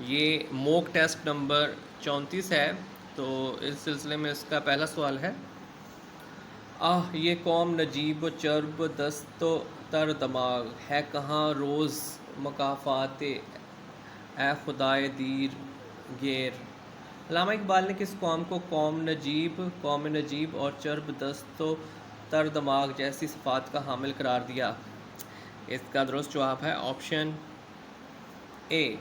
ये mock test number 34 है। तो इस सिलसिले में इसका पहला सवाल है, ये कौम नजीब व चर्ब दस्तो तर दमाग है कहाँ रोज़ मकाफ़ात ए खुदाए दीर गेर। अल्लामा इकबाल ने किस कौम को कौम नजीब और चर्ब दस्तो तर दमाग जैसी सिफ़ात का हामिल करार दिया। इसका दुरुस्त जवाब है ऑप्शन ए,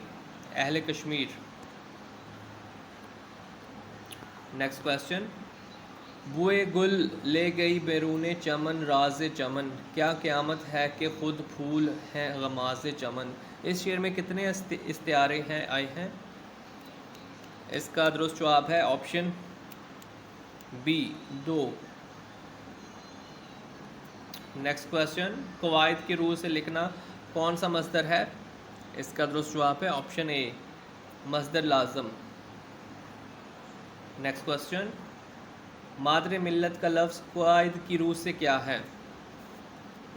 अहले कश्मीर। नेक्स्ट क्वेश्चन, बुए गुल ले गई बैरूने चमन राज़े चमन, क्या क़यामत है कि खुद फूल हैं गमाज़े चमन। इस शेर में कितने इस्तिआरे हैं आए हैं। इसका दुरुस्त जवाब है ऑप्शन बी, 2। नेक्स्ट क्वेश्चन, कवायद की रूह से लिखना कौन सा मस्दर है। इसका दुरुस्त जवाब है ऑप्शन ए, मस्दर लाज़म। नेक्स्ट क्वेश्चन, मादरे मिल्लत का लफ्ज़ कवायद की रूह से क्या है।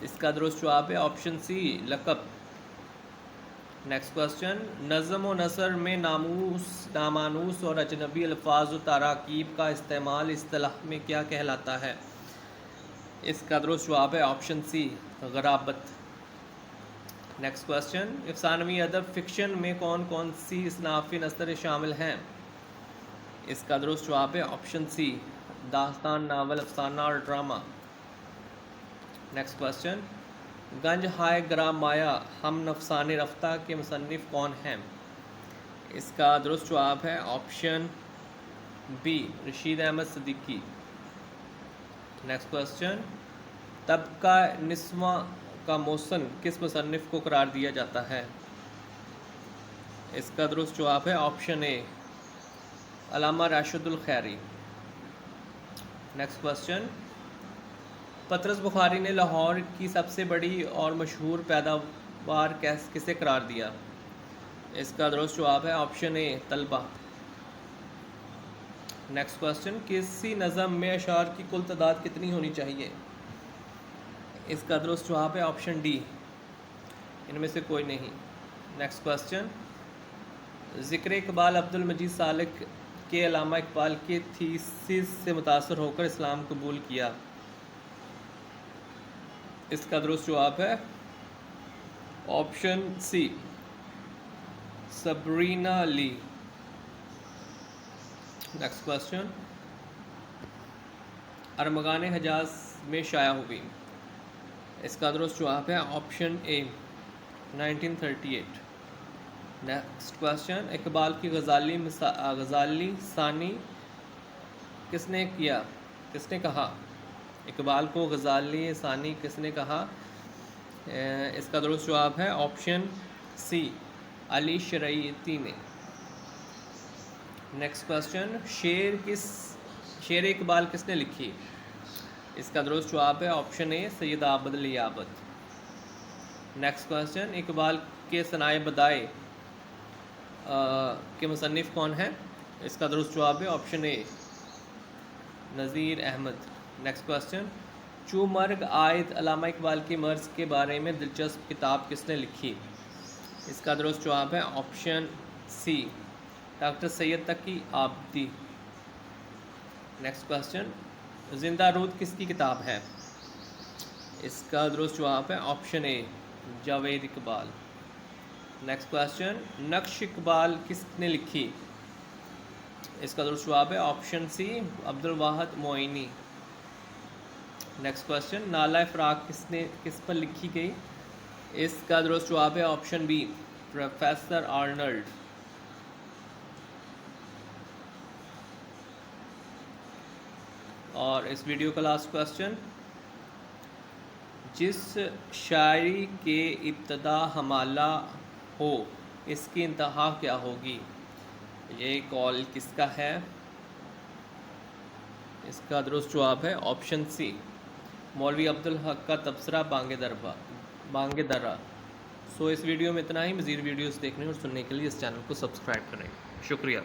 इसका दुरुस्त जवाब है ऑप्शन सी, लक़ब। नेक्स्ट क्वेश्चन, नज़म व नसर में नामानूस और अजनबी अल्फाज व ताराकीब का इस्तेमाल इस्तिलाह में क्या कहलाता है। इसका दुरुस्त जवाब है ऑप्शन सी, ग़राबत। नेक्स्ट क्वेश्चन, अफ़सानवी अदब फ़िक्शन में कौन कौन सी इसनाफ़ी नसर शामिल हैं। इसका दुरुस्त जवाब है ऑप्शन सी, दास्तान, नावल, अफसाना और ड्रामा। नेक्स्ट क्वेश्चन, गंज हाय ग्रा माया हम नफसाने रफ्ता के मुसन्निफ़ कौन हैं। इसका दुरुस्त जवाब है option B, Rashid Ahmad Siddiqui. Next question, तबका निस्वा का मौसन किस मुसन्निफ़ को करार दिया जाता है। इसका दुरुस्त जवाब है option A, Allama Rashidul Khairi. Next question, Patras Bukhari ने लाहौर की सबसे बड़ी और मशहूर पैदावार किसे करार दिया। इसका दुरुस्त जवाब है ऑप्शन ए, तलबा। नेक्स्ट क्वेश्चन, किसी नज़म में अशार की कुल तादाद कितनी होनी चाहिए। इसका दुरुस्त जवाब है ऑप्शन डी, इनमें से कोई नहीं। नेक्स्ट क्वेश्चन, ज़िक्र इकबाल अब्दुल मजीद सालिक के अल्लामा इकबाल के थीसिस से मुतासर होकर इस्लाम कबूल किया। इसका दुरुस्त जवाब है ऑप्शन सी, सबरीना ली। नेक्स्ट क्वेश्चन, अरमगान हजाज में शाया हुई। इसका दुरुस्त जवाब है ऑप्शन ए, 1938। नेक्स्ट क्वेश्चन, इकबाल की गज़ाली सानी किसने कहा। इकबाल को गज़ाली सानी किसने कहा। इसका दुरुस्त जवाब है ऑप्शन सी, अली शरीयती ने। नेक्स्ट क्वेश्चन, शेर इकबाल किसने लिखी। इसका दुरुस्त जवाब है option A, Syed Abid Ali Abid. Next question, Iqbal के सनाए बदाए के मुसन्निफ़ कौन है। इसका दुरुस्त जवाब है option A, Nazir Ahmad. Next question, चू मर्ग आयद अल्लामा इकबाल की मर्ज़ के बारे में दिलचस्प किताब किसने लिखी। इसका दुरुस्त जवाब है ऑप्शन सी, डॉक्टर सैयद तकी आबदी। नेक्स्ट क्वेश्चन, जिंदा रूद किसकी किताब है। इसका दुरुस्त जवाब है ऑप्शन ए, जावेद इकबाल। नेक्स्ट क्वेश्चन, नक्श इकबाल किसने लिखी। इसका दुरुस्त जवाब है ऑप्शन सी, अब्दुल वाहिद मोइनी। नेक्स्ट क्वेश्चन, नाला फ़राक किस पर लिखी गई। इसका दुरुस्त जवाब है ऑप्शन बी, प्रोफेसर आर्नल्ड। और इस वीडियो का लास्ट क्वेश्चन, जिस शायरी के इब्तदा हमाला हो इसकी इंतहा क्या होगी। ये कॉल किसका है। इसका दुरुस्त जवाब है ऑप्शन सी, मौलवी अब्दुल हक का तबसरा बांगे दर्रा। सो इस वीडियो में इतना ही। मज़ीद वीडियोस देखने और सुनने के लिए इस चैनल को सब्सक्राइब करें। शुक्रिया।